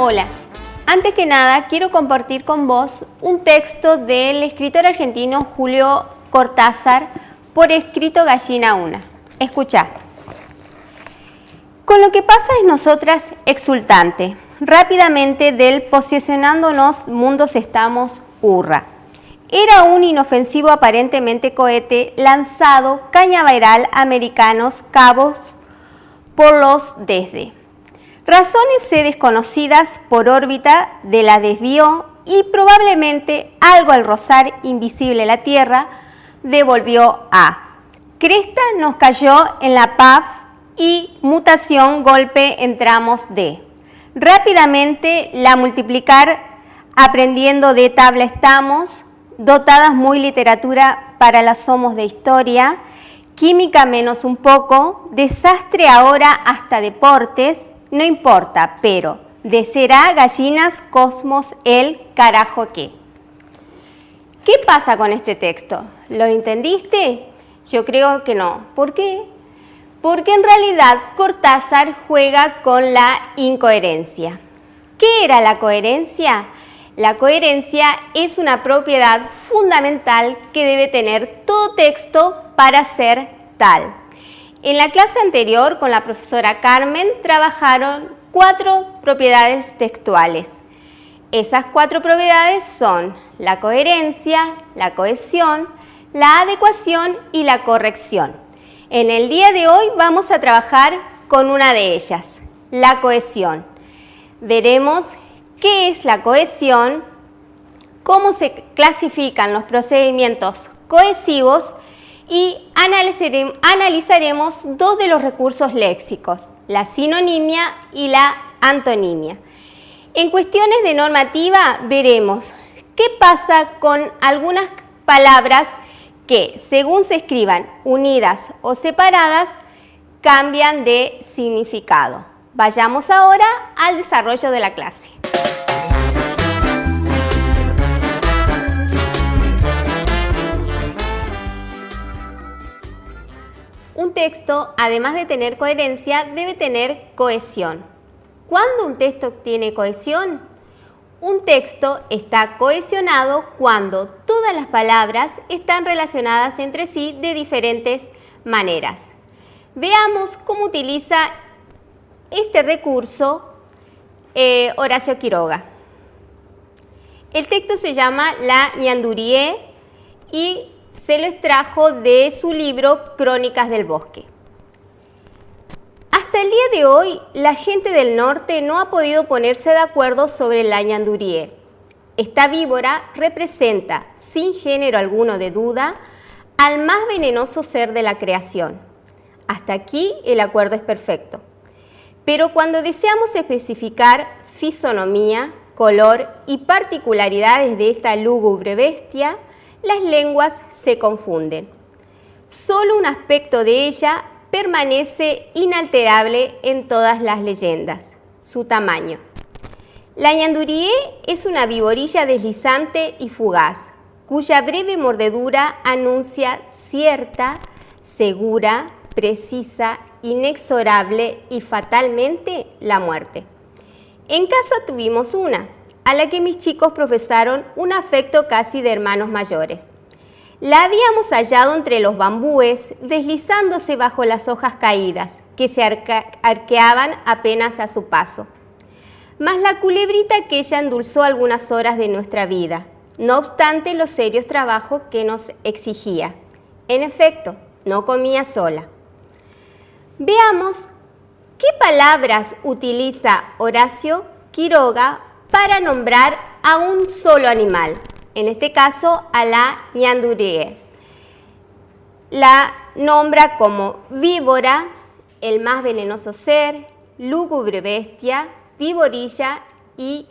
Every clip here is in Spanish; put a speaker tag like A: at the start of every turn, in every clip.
A: Hola, antes que nada quiero compartir con vos un texto del escritor argentino Julio Cortázar por escrito Gallina Una. Escuchá. Con lo que pasa es nosotras exultante, rápidamente del posicionándonos mundos estamos hurra. Era un inofensivo aparentemente cohete lanzado cañaveral americanos cabos por los desde. Razones desconocidas por órbita de la desvió y probablemente algo al rozar invisible la Tierra devolvió a. Cresta nos cayó en la PAF y mutación golpe entramos de. Rápidamente la multiplicar aprendiendo de tabla estamos, dotadas muy literatura para las somos de historia, química menos un poco, desastre ahora hasta deportes, no importa, pero de será gallinas, cosmos, el carajo qué. ¿Qué pasa con este texto? ¿Lo entendiste? Yo creo que no. ¿Por qué? Porque en realidad Cortázar juega con la incoherencia. ¿Qué era la coherencia? La coherencia es una propiedad fundamental que debe tener todo texto para ser tal. En la clase anterior con la profesora Carmen trabajaron 4 propiedades textuales. Esas 4 propiedades son la coherencia, la cohesión, la adecuación y la corrección. En el día de hoy vamos a trabajar con una de ellas, la cohesión. Veremos qué es la cohesión, cómo se clasifican los procedimientos cohesivos y analizaremos 2 de los recursos léxicos, la sinonimia y la antonimia. En cuestiones de normativa veremos qué pasa con algunas palabras que, según se escriban unidas o separadas, cambian de significado. Vayamos ahora al desarrollo de la clase. Un texto, además de tener coherencia, debe tener cohesión. ¿Cuándo un texto tiene cohesión? Un texto está cohesionado cuando todas las palabras están relacionadas entre sí de diferentes maneras. Veamos cómo utiliza este recurso Horacio Quiroga. El texto se llama La Ñandurié y se lo extrajo de su libro Crónicas del Bosque. Hasta el día de hoy, la gente del norte no ha podido ponerse de acuerdo sobre la ñandurié. Esta víbora representa, sin género alguno de duda, al más venenoso ser de la creación. Hasta aquí el acuerdo es perfecto. Pero cuando deseamos especificar fisonomía, color y particularidades de esta lúgubre bestia, las lenguas se confunden. Solo un aspecto de ella permanece inalterable en todas las leyendas, su tamaño. La ñandurié es una viborilla deslizante y fugaz, cuya breve mordedura anuncia cierta, segura, precisa, inexorable y fatalmente la muerte. En casa tuvimos una, a la que mis chicos profesaron un afecto casi de hermanos mayores. La habíamos hallado entre los bambúes, deslizándose bajo las hojas caídas, que se arqueaban apenas a su paso. Mas la culebrita aquella endulzó algunas horas de nuestra vida, no obstante los serios trabajos que nos exigía. En efecto, no comía sola. Veamos qué palabras utiliza Horacio Quiroga para nombrar a un solo animal, en este caso a la ñandurié. La nombra como víbora, el más venenoso ser, lúgubre bestia, viborilla y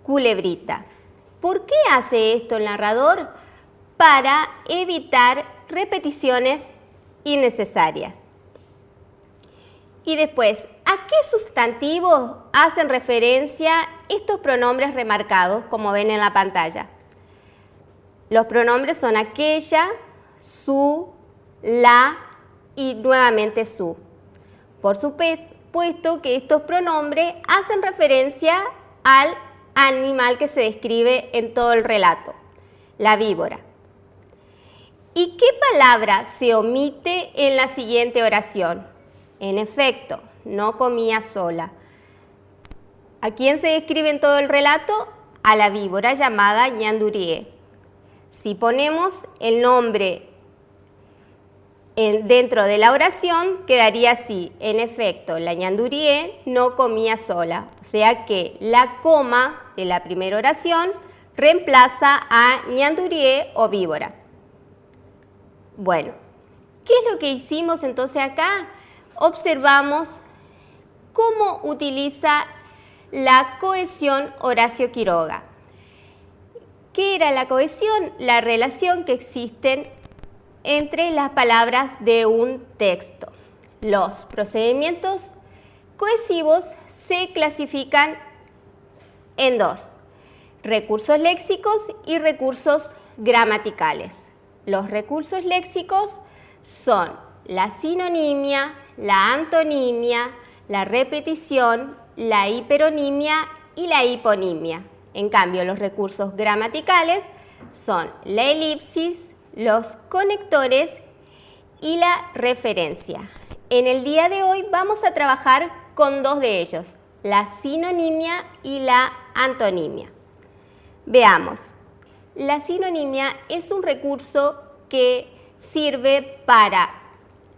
A: culebrita. ¿Por qué hace esto el narrador? Para evitar repeticiones innecesarias. Y después, ¿a qué sustantivos hacen referencia estos pronombres remarcados, como ven en la pantalla? Los pronombres son aquella, su, la y nuevamente su. Por supuesto que estos pronombres hacen referencia al animal que se describe en todo el relato, la víbora. ¿Y qué palabra se omite en la siguiente oración? En efecto, no comía sola. ¿A quién se describe en todo el relato? A la víbora llamada ñandurié. Si ponemos el nombre dentro de la oración, quedaría así: en efecto, la ñandurié no comía sola. O sea que la coma de la primera oración reemplaza a ñandurié o víbora. Bueno, ¿qué es lo que hicimos entonces acá? Observamos cómo utiliza la cohesión Horacio Quiroga. ¿Qué era la cohesión? La relación que existen entre las palabras de un texto. Los procedimientos cohesivos se clasifican en dos: recursos léxicos y recursos gramaticales. Los recursos léxicos son la sinonimia, la antonimia, la repetición, la hiperonimia y la hiponimia. En cambio, los recursos gramaticales son la elipsis, los conectores y la referencia. En el día de hoy vamos a trabajar con dos de ellos, la sinonimia y la antonimia. Veamos. La sinonimia es un recurso que sirve para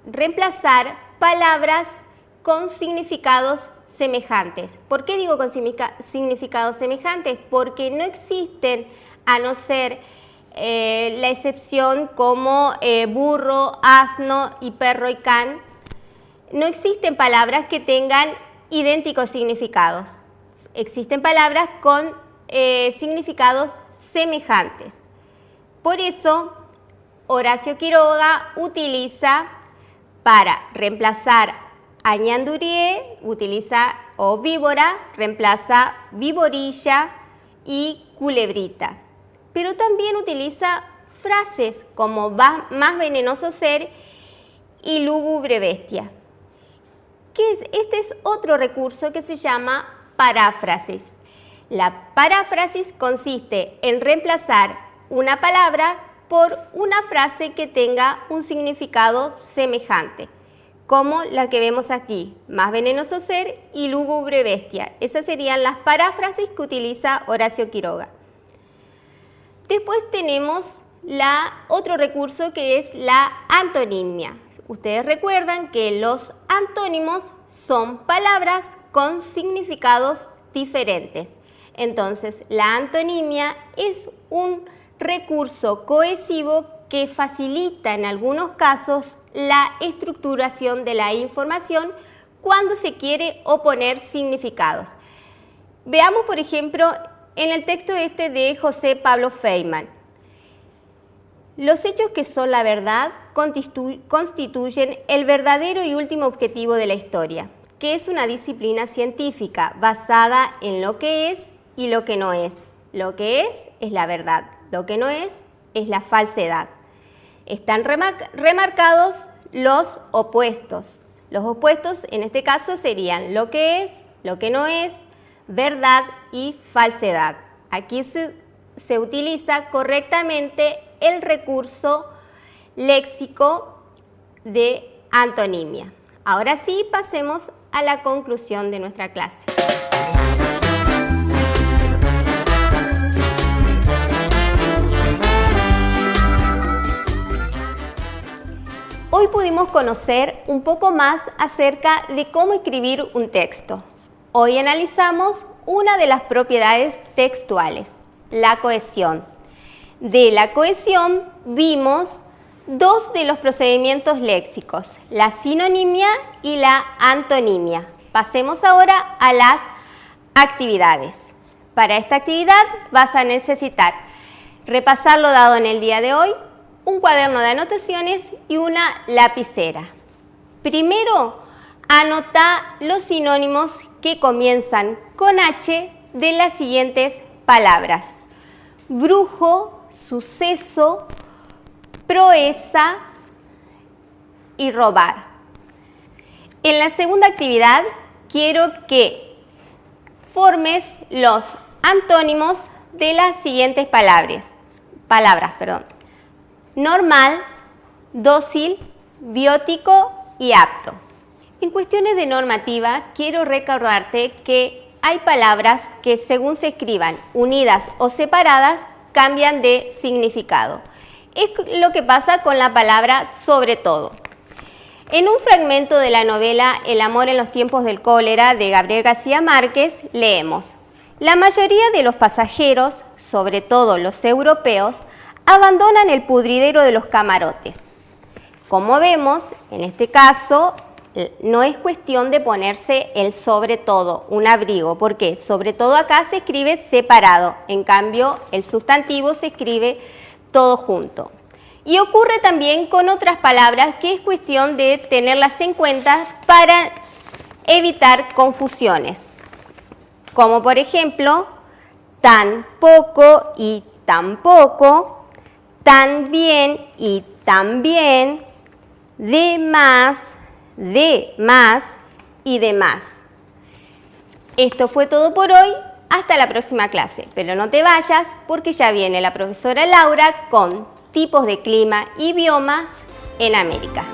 A: reemplazar palabras con significados semejantes. ¿Por qué digo con significados semejantes? Porque no existen, a no ser la excepción como burro, asno y perro y can, no existen palabras que tengan idénticos significados. Existen palabras con significados semejantes. Por eso, Horacio Quiroga utiliza para reemplazar a ñandurié, o víbora, reemplaza víborilla y culebrita. Pero también utiliza frases como más venenoso ser y lúgubre bestia. Este es otro recurso que se llama paráfrasis. La paráfrasis consiste en reemplazar una palabra por una frase que tenga un significado semejante, como la que vemos aquí: más venenoso ser y lúgubre bestia. Esas serían las paráfrasis que utiliza Horacio Quiroga. Después tenemos otro recurso que es la antonimia. Ustedes recuerdan que los antónimos son palabras con significados diferentes. Entonces, la antonimia es un recurso cohesivo que facilita en algunos casos la estructuración de la información cuando se quiere oponer significados. Veamos, por ejemplo, en el texto de José Pablo Feynman. Los hechos que son la verdad constituyen el verdadero y último objetivo de la historia, que es una disciplina científica basada en lo que es y lo que no es. Lo que es la verdad, lo que no es la falsedad. Están remarcados los opuestos. Los opuestos en este caso serían lo que es, lo que no es, verdad y falsedad. Aquí se utiliza correctamente el recurso léxico de antonimia. Ahora sí, pasemos a la conclusión de nuestra clase. Hoy pudimos conocer un poco más acerca de cómo escribir un texto. Hoy analizamos una de las propiedades textuales, la cohesión. De la cohesión vimos dos de los procedimientos léxicos, la sinonimia y la antonimia. Pasemos ahora a las actividades. Para esta actividad vas a necesitar repasar lo dado en el día de hoy, un cuaderno de anotaciones y una lapicera. Primero, anota los sinónimos que comienzan con H de las siguientes palabras: brujo, suceso, proeza y robar. En la segunda actividad quiero que formes los antónimos de las siguientes palabras. Normal, dócil, biótico y apto. En cuestiones de normativa, quiero recordarte que hay palabras que según se escriban unidas o separadas, cambian de significado. Es lo que pasa con la palabra sobre todo. En un fragmento de la novela El amor en los tiempos del cólera de Gabriel García Márquez, leemos: la mayoría de los pasajeros, sobre todo los europeos, abandonan el pudridero de los camarotes. Como vemos, en este caso, no es cuestión de ponerse el sobre todo, un abrigo, porque sobre todo acá se escribe separado, en cambio el sustantivo se escribe todo junto. Y ocurre también con otras palabras que es cuestión de tenerlas en cuenta para evitar confusiones, como por ejemplo, tan poco y tampoco, tan bien y también, de más y demás. Esto fue todo por hoy, hasta la próxima clase, pero no te vayas porque ya viene la profesora Laura con tipos de clima y biomas en América.